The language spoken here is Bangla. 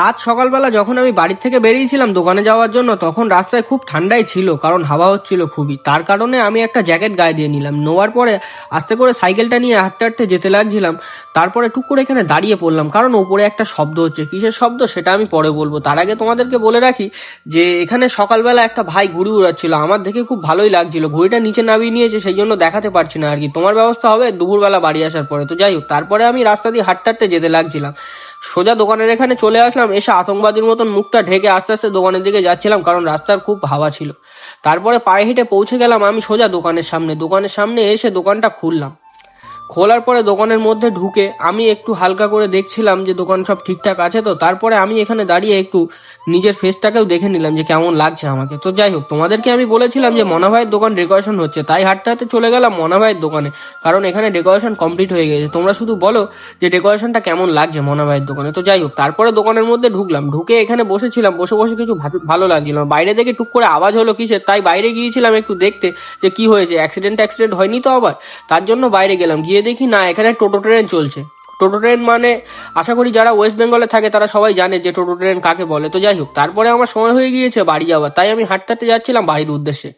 আজ সকালবেলা যখন আমি বাড়ির থেকে বেরিয়েছিলাম দোকানে যাওয়ার জন্য, তখন রাস্তায় খুব ঠান্ডাই ছিল, কারণ হাওয়া হচ্ছিল খুবই। তার কারণে আমি একটা জ্যাকেট গায়ে দিয়ে নিলাম। নেওয়ার পরে আস্তে করে সাইকেলটা নিয়ে হাঁটতে হাঁটতে যেতে লাগছিলাম। তারপরে টুক করে এখানে দাঁড়িয়ে পড়লাম, কারণ ওপরে একটা শব্দ হচ্ছে। কিসের শব্দ সেটা আমি পরে বলবো। তার আগে তোমাদেরকে বলে রাখি যে এখানে সকালবেলা একটা ভাই ঘুড়ি উড়াচ্ছিল, আমার দেখে খুব ভালোই লাগছিল। ঘুড়িটা নিচে নামিয়ে নিয়েছে, সেই জন্য দেখাতে পারছি না আর কি। তোমার ব্যবস্থা হবে দুপুরবেলা বাড়ি আসার পরে। তো যাই হোক, তারপরে আমি রাস্তা দিয়ে হাঁটতে হাঁটতে যেতে লাগছিলাম। সোজা দোকানের এখানে চলে আসলাম, এসে আতঙ্কবাদীর মতন মুখটা ঢেকে আস্তে আস্তে দোকানের দিকে যাচ্ছিলাম, কারণ রাস্তার খুব হাওয়া ছিল। তারপরে পায়ে হেঁটে পৌঁছে গেলাম আমি সোজা দোকানের সামনে এসে দোকানটা খুললাম। খোলার পরে দোকানের মধ্যে ঢুকে আমি একটু হালকা করে দেখছিলাম যে দোকান সব ঠিকঠাক আছে তো। তারপরে আমি এখানে দাঁড়িয়ে একটু নিজের ফেসটাকেও দেখে নিলাম যে কেমন লাগছে আমাকে। তো যাই হোক, তোমাদেরকে আমি বলেছিলাম যে মনা ভাইয়ের দোকান ডেকোরেশন হচ্ছে, তাই হাঁটতে হাঁটতে চলে গেলাম মনা ভাইয়ের দোকানে, কারণ এখানে ডেকোরেশন কমপ্লিট হয়ে গেছে। তোমরা শুধু বলো যে ডেকোরেশনটা কেমন লাগছে মনা ভাইয়ের দোকানে। তো যাই হোক, তারপরে দোকানের মধ্যে ঢুকলাম, ঢুকে এখানে বসেছিলাম। বসে বসে কিছু ভালো লাগছিল না। বাইরে থেকে টুক করে আওয়াজ হলো কিসের, তাই বাইরে গিয়েছিলাম একটু দেখতে যে কি হয়েছে, অ্যাক্সিডেন্ট হয়নি তো আবার। তার জন্য বাইরে গেলাম, গিয়ে দেখি না এখানে টোটো ট্রেন চলছে। টোটো ট্রেন মানে আশা করি যারা ওয়েস্ট বেঙ্গলে থাকে তারা সবাই জানে যে টোটো ট্রেন কাকে বলে। তো যাই হোক, তারপরে আমার সময় হয়ে গিয়েছে বাড়ি যাওয়ার, তাই আমি হাঁটতে হাঁটতে যাচ্ছিলাম বাড়ির উদ্দেশ্যে।